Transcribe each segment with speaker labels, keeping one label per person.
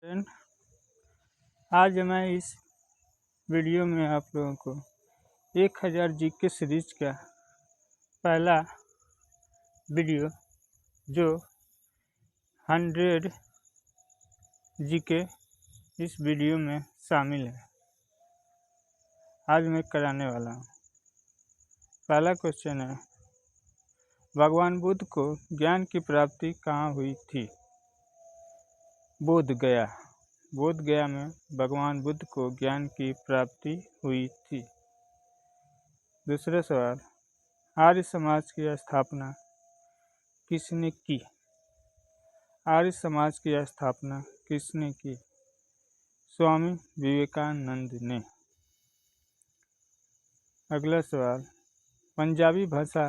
Speaker 1: Friend, आज मैं इस वीडियो में आप लोगों को 1000 जीके सीरीज का पहला वीडियो जो 100 जीके इस वीडियो में शामिल है, आज मैं कराने वाला हूँ। पहला क्वेश्चन है, भगवान बुद्ध को ज्ञान की प्राप्ति कहाँ हुई थी? बोध गया में भगवान बुद्ध को ज्ञान की प्राप्ति हुई थी। दूसरा सवाल, आर्य समाज की स्थापना किसने की? आर्य समाज की स्थापना किसने की? स्वामी विवेकानंद ने। अगला सवाल, पंजाबी भाषा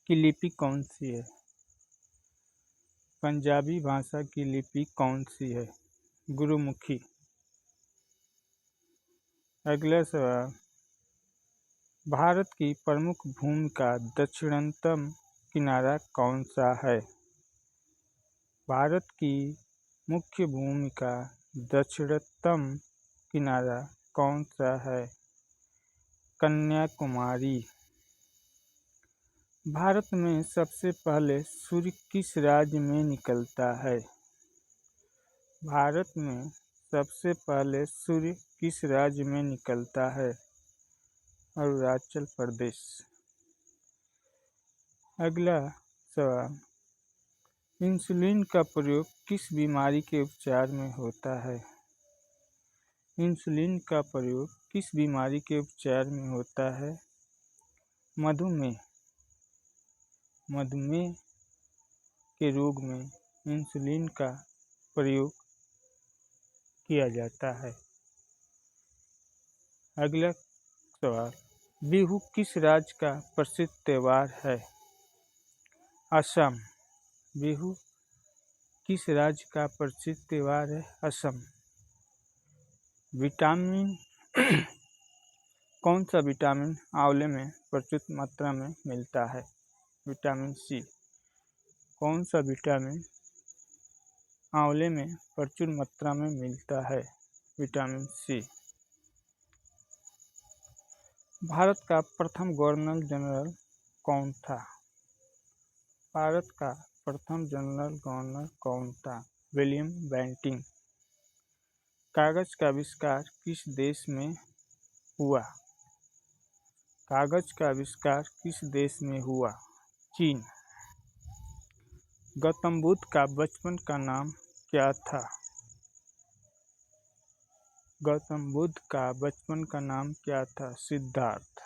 Speaker 1: की लिपि कौन सी है? पंजाबी भाषा की लिपि कौन सी है? गुरुमुखी। अगला सवाल, भारत की प्रमुख भूमि का दक्षिणतम किनारा कौन सा है? भारत की मुख्य भूमि का दक्षिणतम किनारा कौन सा है? कन्याकुमारी। भारत में सबसे पहले सूर्य किस राज्य में निकलता है? भारत में सबसे पहले सूर्य किस राज्य में निकलता है? अरुणाचल प्रदेश। अगला सवाल, इंसुलिन का प्रयोग किस बीमारी के उपचार में होता है? इंसुलिन का प्रयोग किस बीमारी के उपचार में होता है? मधुमेह। मधुमेह के रोग में इंसुलिन का प्रयोग किया जाता है। अगला सवाल, बिहू किस राज्य का प्रसिद्ध त्योहार है? असम। बिहू किस राज्य का प्रसिद्ध त्योहार है? असम। विटामिन कौन सा विटामिन आंवले में प्रचुर मात्रा में मिलता है? Vitamin C. कौन सा विटामिन आंवले में प्रचुर मात्रा में मिलता है? विटामिन सी। भारत का प्रथम गवर्नर जनरल कौन था? भारत का प्रथम गवर्नर कौन था? William Bentinck. कागज का आविष्कार किस देश में हुआ? कागज का आविष्कार किस देश में हुआ? चीन। गौतम बुद्ध का बचपन का नाम क्या था? गौतम बुद्ध का बचपन का नाम क्या था? सिद्धार्थ।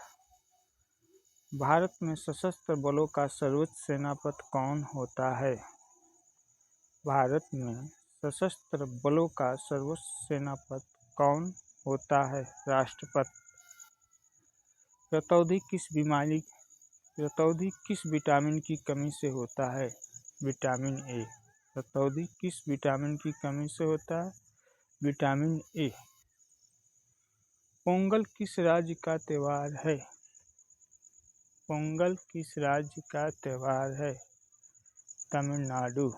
Speaker 1: भारत में सशस्त्र बलों का सर्वोच्च सेनापति कौन होता है? भारत में सशस्त्र बलों का सर्वोच्च सेनापति कौन होता है? राष्ट्रपति। रतौंधी किस विटामिन की कमी से होता है? Vitamin A. रतौंधी किस विटामिन की कमी से होता है? Vitamin A. पोंगल किस राज्य का त्योहार है? पोंगल किस राज्य का त्योहार है? तमिलनाडु।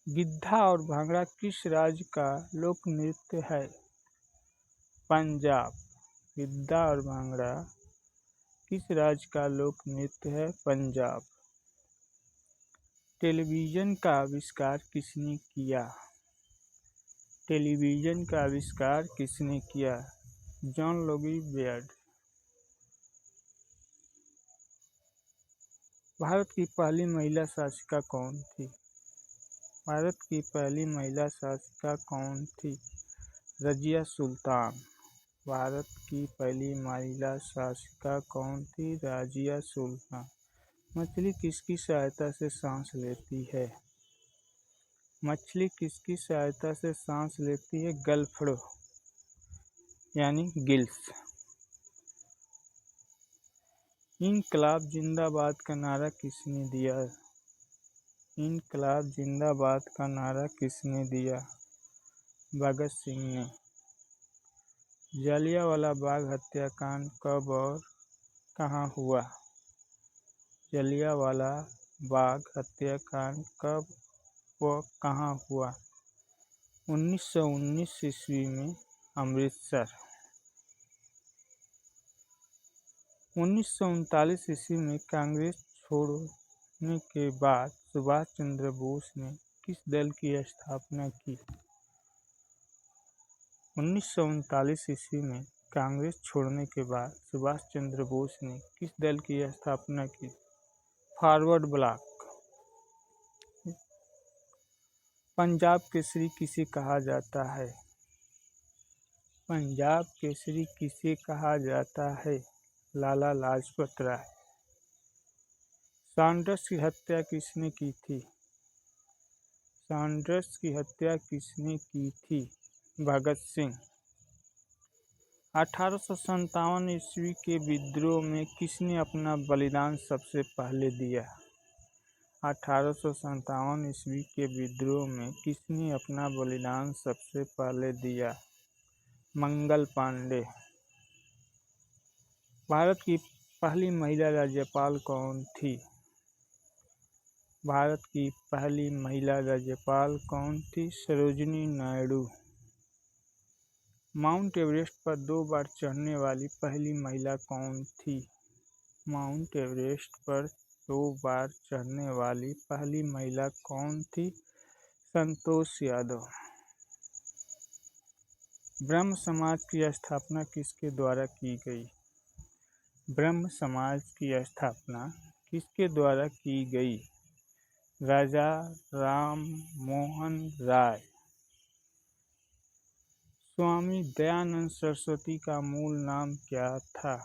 Speaker 1: गिद्धा और भांगड़ा किस राज्य का लोक नृत्य है? पंजाब। गिद्धा और भांगड़ा किस राज्य का लोक नृत्य है? पंजाब। टेलीविज़न का आविष्कार किसने किया? टेलीविज़न का आविष्कार किसने किया? John Logie Baird. भारत की पहली महिला शासिका कौन थी? भारत की पहली महिला शासिका कौन थी? रजिया सुल्तान। भारत की पहली महिला शासिका कौन थी? रजिया सुल्तान। मछली किसकी सहायता से सांस लेती है? मछली किसकी सहायता से सांस लेती है? गलफड़ों यानी गिल्स। इनकलाब जिंदाबाद का नारा किसने दिया? इनकलाब जिंदाबाद का नारा किसने दिया? भगत सिंह ने। जलियांवाला बाग हत्याकांड कब और कहाँ हुआ? जलियांवाला बाग हत्याकांड कब वह कहाँ हुआ? 1919 ईस्वी में अमृतसर। 1939 ईस्वी में कांग्रेस छोड़ने के बाद सुभाष चंद्र बोस ने किस दल की स्थापना की? 1939 ईस्वी में कांग्रेस छोड़ने के बाद सुभाष चंद्र बोस ने किस दल की स्थापना की? Forward block. पंजाब केसरी किसे कहा जाता है? पंजाब केसरी किसे कहा जाता है? लाला लाजपत राय। सॉन्डर्स की हत्या किसने की थी? सॉन्डर्स की हत्या किसने की थी? भगत सिंह। 1857 ईस्वी के विद्रोह में किसने अपना बलिदान सबसे पहले दिया? 1857 ईस्वी के विद्रोह में किसने अपना बलिदान सबसे पहले दिया? मंगल पांडे। भारत की पहली महिला राज्यपाल कौन थी? भारत की पहली महिला राज्यपाल कौन थी? सरोजिनी नायडू। माउंट एवरेस्ट पर 2 बार चढ़ने वाली पहली महिला कौन थी? माउंट एवरेस्ट पर 2 बार चढ़ने वाली पहली महिला कौन थी? संतोष यादव। ब्रह्म समाज की स्थापना किसके द्वारा की गई? ब्रह्म समाज की स्थापना किसके द्वारा की गई? राजा राम मोहन राय। स्वामी दयानंद सरस्वती का मूल नाम क्या था?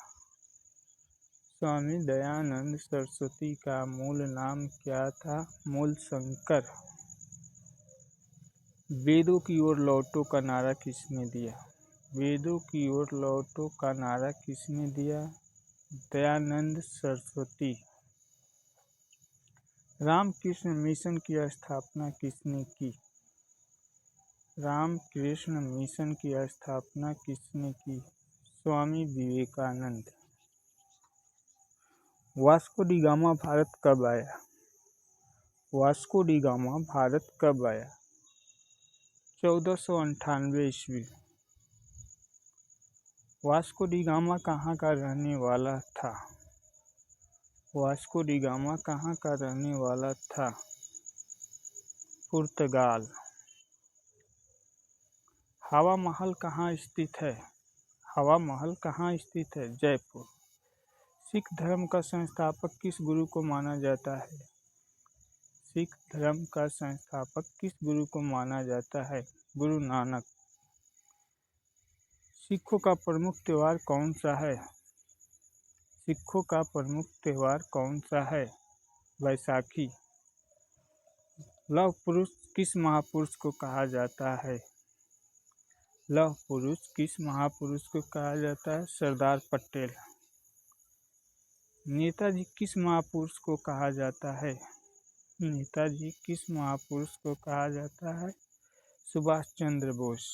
Speaker 1: स्वामी दयानंद सरस्वती का मूल नाम क्या था? मूलशंकर। वेदों की ओर लौटो का नारा किसने दिया? वेदों की ओर लौटो का नारा किसने दिया? दयानंद सरस्वती। रामकृष्ण मिशन की स्थापना किसने की? रामकृष्ण मिशन की स्थापना किसने की? Swami Vivekananda. Vasco da Gama Bharat कब आया? वास्को डी गामा भारत कब आया? 1498 ईस्वी। वास्को डी गामा कहाँ का रहने वाला था? वास्को डी गामा कहाँ का रहने वाला था? पुर्तगाल। हवा महल कहाँ स्थित है? हवा महल कहाँ स्थित है? जयपुर। सिख धर्म का संस्थापक किस गुरु को माना जाता है? सिख धर्म का संस्थापक किस गुरु को माना जाता है? गुरु नानक। सिखों का प्रमुख त्योहार कौन सा है? सिखों का प्रमुख त्योहार कौन सा है? बैसाखी। लौह पुरुष किस महापुरुष को कहा जाता है? लौह पुरुष किस महापुरुष को कहा जाता है? सरदार पटेल। नेताजी किस महापुरुष को कहा जाता है? नेताजी किस महापुरुष को कहा जाता है? सुभाष चंद्र बोस।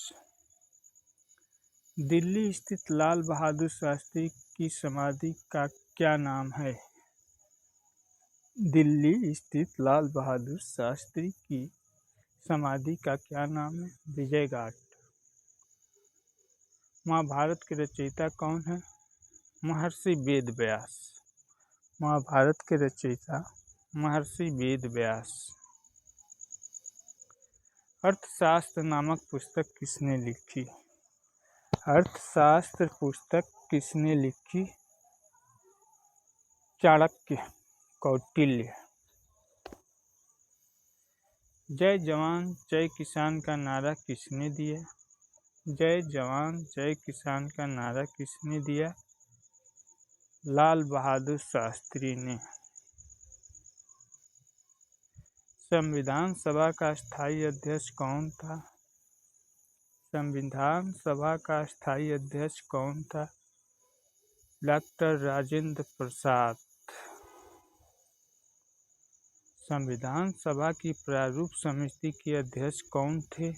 Speaker 1: दिल्ली स्थित लाल बहादुर शास्त्री की समाधि का क्या नाम है? दिल्ली स्थित लाल बहादुर शास्त्री की समाधि का क्या नाम है? विजय घाट। महाभारत के रचयिता कौन है? महर्षि वेद व्यास। महाभारत के रचयिता महर्षि वेद व्यास। अर्थशास्त्र नामक पुस्तक किसने लिखी? अर्थशास्त्र पुस्तक किसने लिखी? चाणक्य, कौटिल्य। जय जवान जय किसान का नारा किसने दिया? जय जवान जय किसान का नारा किसने दिया? लाल बहादुर शास्त्री ने। संविधान सभा का स्थायी अध्यक्ष कौन था? संविधान सभा का स्थायी अध्यक्ष कौन था? डॉक्टर राजेंद्र प्रसाद। संविधान सभा की प्रारूप समिति के अध्यक्ष कौन थे?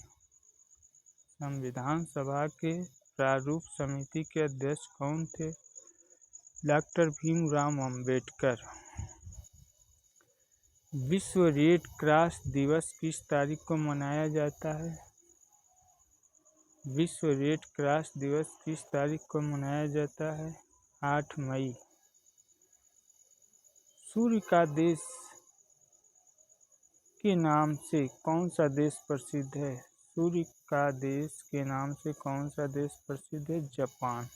Speaker 1: संविधान सभा के प्रारूप समिति के अध्यक्ष कौन थे? डॉक्टर भीमराव अंबेडकर। विश्व रेड क्रॉस दिवस किस तारीख को मनाया जाता है? विश्व रेड क्रॉस दिवस किस तारीख को मनाया जाता है? 8 मई। सूर्य का देश के नाम से कौन सा देश प्रसिद्ध है? सूर्य का देश के नाम से कौन सा देश प्रसिद्ध है? जापान।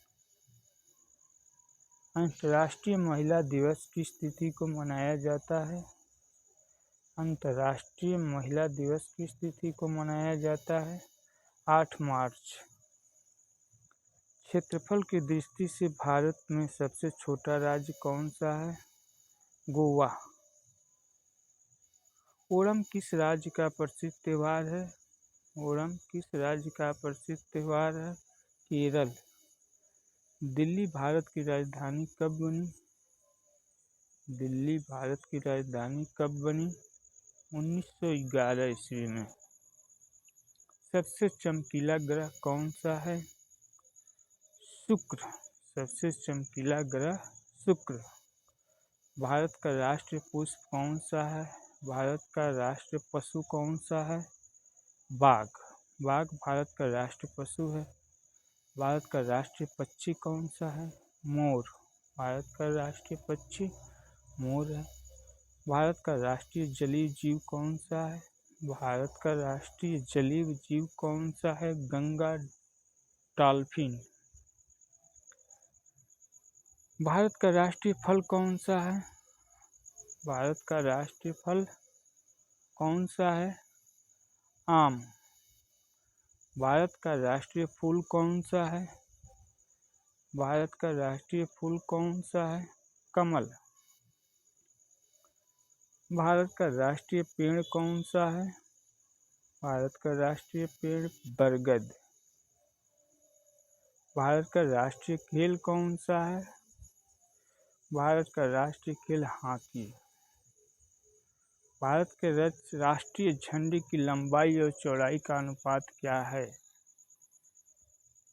Speaker 1: अंतर्राष्ट्रीय महिला दिवस किस तिथि को मनाया जाता है? अंतर्राष्ट्रीय महिला दिवस किस तिथि को मनाया जाता है? 8 मार्च। क्षेत्रफल की दृष्टि से भारत में सबसे छोटा राज्य कौन सा है? गोवा। ओणम किस राज्य का प्रसिद्ध त्योहार है? ओणम किस राज्य का प्रसिद्ध त्योहार है? केरल। दिल्ली भारत की राजधानी कब बनी? दिल्ली भारत की राजधानी कब बनी? 1911 ईस्वी में। सबसे चमकीला ग्रह कौन सा है? शुक्र। सबसे चमकीला ग्रह शुक्र। भारत का राष्ट्रीय पुष्प कौन सा है? भारत का राष्ट्रीय पशु कौन सा है? बाघ। बाघ भारत का राष्ट्रीय पशु है। भारत का राष्ट्रीय पक्षी कौन सा है? मोर। भारत का राष्ट्रीय पक्षी मोर है। भारत का राष्ट्रीय जलीय जीव कौन सा है? भारत का राष्ट्रीय जलीय जीव कौन सा है? गंगा डॉल्फिन। भारत का राष्ट्रीय फल कौन सा है? भारत का राष्ट्रीय फल कौन सा है? आम। भारत का राष्ट्रीय फूल कौन सा है? भारत का राष्ट्रीय फूल कौन सा है? कमल। भारत का राष्ट्रीय पेड़ कौन सा है? भारत का राष्ट्रीय पेड़ बरगद। भारत का राष्ट्रीय खेल कौन सा है? भारत का राष्ट्रीय खेल हॉकी। भारत के राष्ट्रीय झंडे की लंबाई और चौड़ाई का अनुपात क्या है?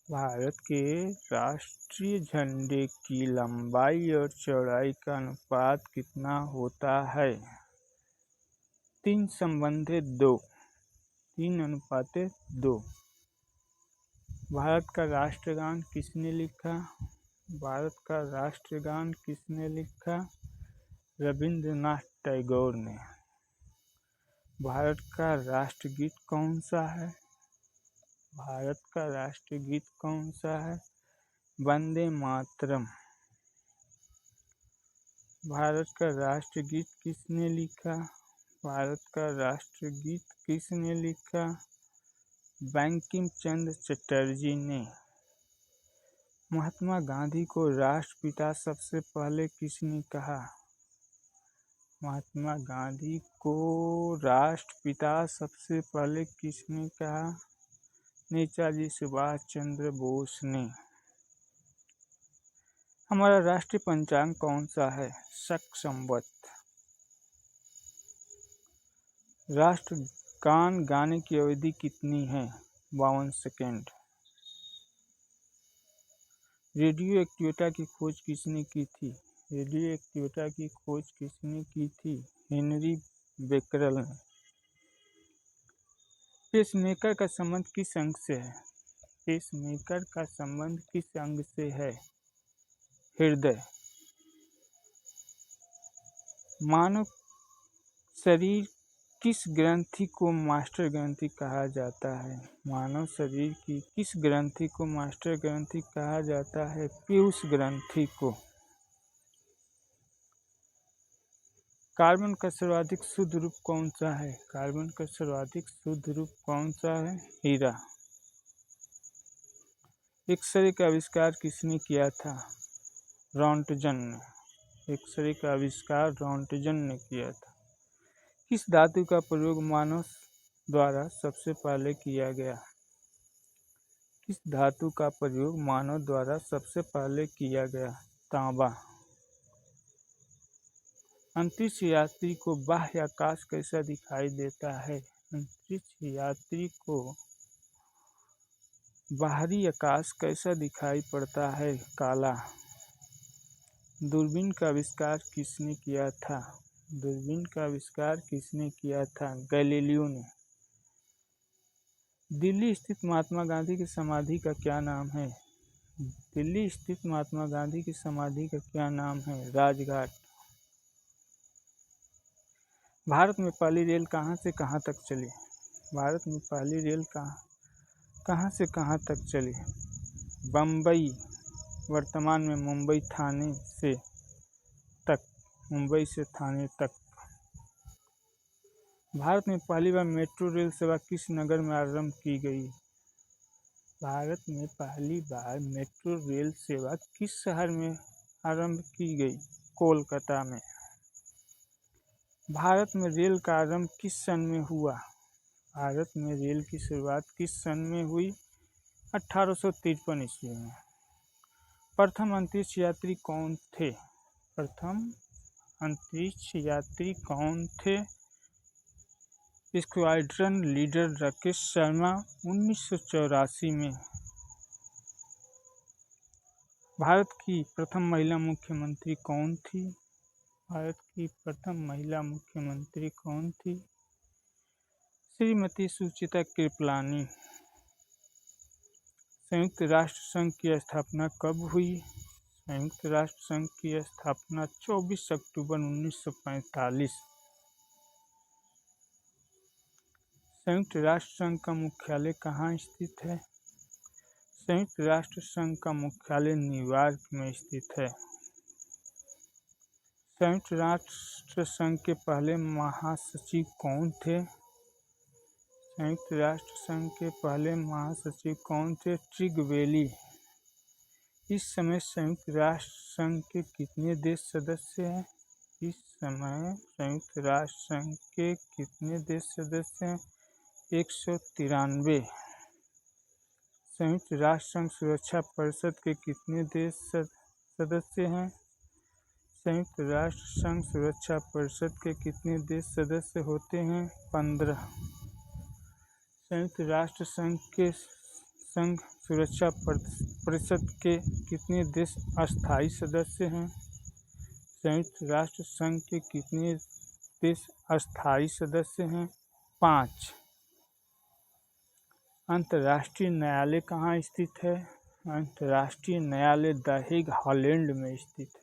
Speaker 1: भारत के राष्ट्रीय झंडे की लंबाई और चौड़ाई का अनुपात कितना होता है? 3:2। 3:2। भारत का राष्ट्रगान किसने लिखा? भारत का राष्ट्रगान किसने लिखा? रविंद्रनाथ टैगोर ने। भारत का राष्ट्रगीत कौन सा है? भारत का राष्ट्रगीत कौन सा है? वंदे मातरम। भारत का राष्ट्रगीत किसने लिखा? भारत का राष्ट्रगीत किसने लिखा? बंकिम चंद्र चटर्जी ने। महात्मा गांधी को राष्ट्रपिता सबसे पहले किसने कहा? महात्मा गांधी को राष्ट्रपिता सबसे पहले किसने कहा? नेताजी सुभाष चंद्र बोस ने। हमारा राष्ट्रीय पंचांग कौन सा है? शक संवत। राष्ट्रगान गाने की अवधि कितनी है? 52 सेकंड। रेडियो एक्टिविटी की खोज किसने की थी? रेडियो एक्टिविटी की खोज किसने की थी? हेनरी बेकरल ने। पेसमेकर का संबंध किस अंग से है? पेसमेकर का संबंध किस अंग से है? हृदय। मानव शरीर किस ग्रंथि को मास्टर ग्रंथि कहा जाता है? मानव शरीर की किस ग्रंथि को मास्टर ग्रंथि कहा जाता है? पीयूष ग्रंथि को। कार्बन का सर्वाधिक शुद्ध रूप कौन सा है? कार्बन का सर्वाधिक शुद्ध रूप कौन सा है? हीरा। एक्सरे का आविष्कार किसने किया था? रॉन्टजन ने। एक्सरे का आविष्कार रॉन्टजन ने किया था। किस धातु का प्रयोग मानव द्वारा सबसे पहले किया गया? किस धातु का प्रयोग मानव द्वारा सबसे पहले किया गया? तांबा। अंतरिक्ष यात्री को बाह्य आकाश कैसा दिखाई देता है? अंतरिक्ष यात्री को बाहरी आकाश कैसा दिखाई पड़ता है? काला। दूरबीन का आविष्कार किसने किया था? दूरबीन का आविष्कार किसने किया था? गैलीलियो ने। दिल्ली स्थित महात्मा गांधी की समाधि का क्या नाम है? दिल्ली स्थित महात्मा गांधी की समाधि का क्या नाम है? राजघाट। भारत में पहली रेल कहाँ से कहाँ तक चली? भारत में पहली रेल कहाँ से कहाँ तक चली? बम्बई, वर्तमान में मुंबई थाने से तक, मुंबई से थाने तक। भारत में पहली बार मेट्रो रेल सेवा किस नगर में आरंभ की गई? भारत में पहली बार मेट्रो रेल सेवा किस शहर में आरंभ की गई? कोलकाता में। भारत में रेल का आरंभ किस सन में हुआ? भारत में रेल की शुरुआत किस सन में हुई? 1853 ईस्वी में। प्रथम अंतरिक्ष यात्री कौन थे? प्रथम अंतरिक्ष यात्री कौन थे? Squadron leader Rakesh Sharma. 1984 में। भारत की प्रथम महिला मुख्यमंत्री कौन थी? भारत की प्रथम महिला मुख्यमंत्री कौन थी? श्रीमती सुचित्रा कृपलानी। संयुक्त राष्ट्र संघ की स्थापना कब हुई? संयुक्त राष्ट्र संघ की स्थापना 24 अक्टूबर 1945। संयुक्त राष्ट्र संघ का मुख्यालय कहाँ स्थित है? संयुक्त राष्ट्र संघ का मुख्यालय न्यूयॉर्क में स्थित है। संयुक्त राष्ट्र संघ के पहले महासचिव कौन थे? संयुक्त राष्ट्र संघ के पहले महासचिव कौन थे? ट्रिगवेली। इस समय संयुक्त राष्ट्र संघ के कितने देश सदस्य हैं? इस समय संयुक्त राष्ट्र संघ के कितने देश सदस्य हैं? 193। संयुक्त राष्ट्र संघ सुरक्षा परिषद के कितने देश सदस्य हैं? संयुक्त राष्ट्र संघ सुरक्षा परिषद के कितने देश सदस्य होते हैं? 15। संयुक्त राष्ट्र संघ सुरक्षा परिषद के कितने देश अस्थायी सदस्य हैं? संयुक्त राष्ट्र संघ के कितने देश अस्थायी सदस्य हैं? 5। अंतर्राष्ट्रीय न्यायालय कहाँ स्थित है? अंतर्राष्ट्रीय न्यायालय द हेग, हॉलैंड में स्थित है।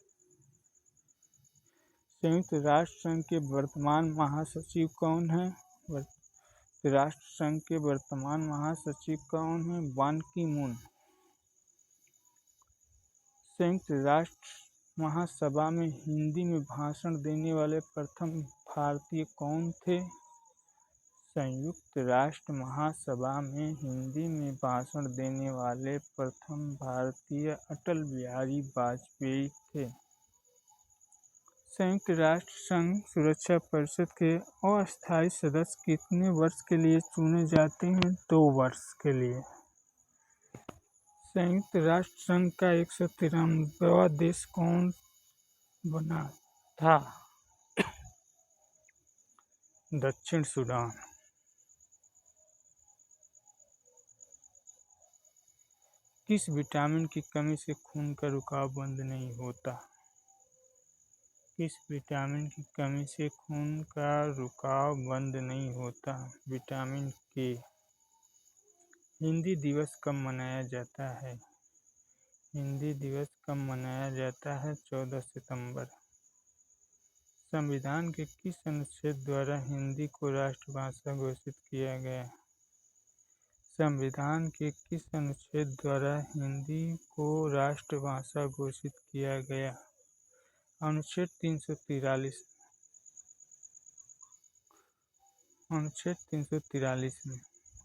Speaker 1: संयुक्त राष्ट्र संघ के वर्तमान महासचिव कौन हैं? राष्ट्र संघ के वर्तमान महासचिव कौन हैं? बान की मून। संयुक्त राष्ट्र महासभा में हिंदी में भाषण देने वाले प्रथम भारतीय कौन थे? संयुक्त राष्ट्र महासभा में हिंदी में भाषण देने वाले प्रथम भारतीय अटल बिहारी वाजपेयी थे। संयुक्त राष्ट्र संघ सुरक्षा परिषद के अस्थायी सदस्य कितने वर्ष के लिए चुने जाते हैं? 2 वर्ष के लिए। संयुक्त राष्ट्र संघ का 193वां देश कौन बना था? दक्षिण सूडान। किस विटामिन की कमी से खून का रुकाव बंद नहीं होता? किस विटामिन की कमी से खून का रुकाव बंद नहीं होता? विटामिन के। हिंदी दिवस कब मनाया जाता है? हिंदी दिवस कब मनाया जाता है? 14 सितंबर। संविधान के किस अनुच्छेद द्वारा हिंदी को राष्ट्रभाषा घोषित किया गया? संविधान के किस अनुच्छेद द्वारा हिंदी को राष्ट्रभाषा घोषित किया गया? अनुच्छेद 343। अनुच्छेद 343 में।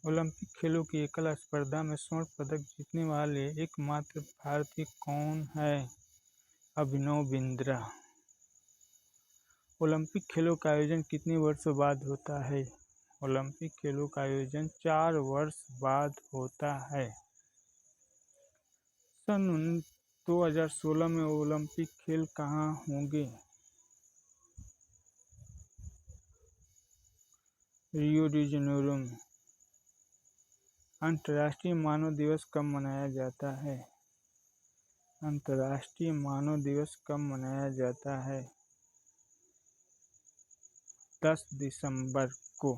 Speaker 1: ओलंपिक खेलों की एकल स्पर्धा में स्वर्ण पदक जीतने वाले एकमात्र भारतीय कौन है? अभिनव बिंद्रा। ओलंपिक खेलों का आयोजन कितने वर्षों बाद होता है? ओलंपिक खेलों का आयोजन 4 वर्ष बाद होता है। सन 2016 में ओलंपिक खेल कहाँ होंगे? रियो डी जेनेरो में। अंतर्राष्ट्रीय मानव दिवस कब मनाया जाता है? अंतर्राष्ट्रीय मानव दिवस कब मनाया जाता है? 10 दिसंबर को।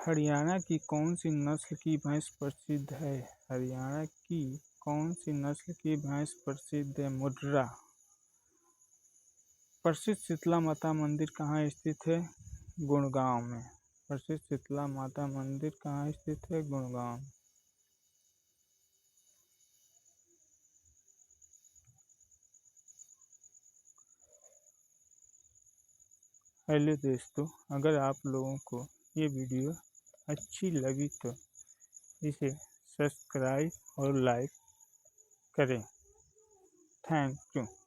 Speaker 1: हरियाणा की कौन सी नस्ल की भैंस प्रसिद्ध है? हरियाणा की कौन सी नस्ल की भैंस प्रसिद्ध है? मुर्रा। प्रसिद्ध शीतला माता मंदिर कहाँ स्थित है? गुड़गांव में। प्रसिद्ध शीतला माता मंदिर कहाँ स्थित है? गुड़गांव। हेलो दोस्तों, अगर आप लोगों को ये वीडियो अच्छी लगी तो इसे सब्सक्राइब और लाइक करें। Thank you.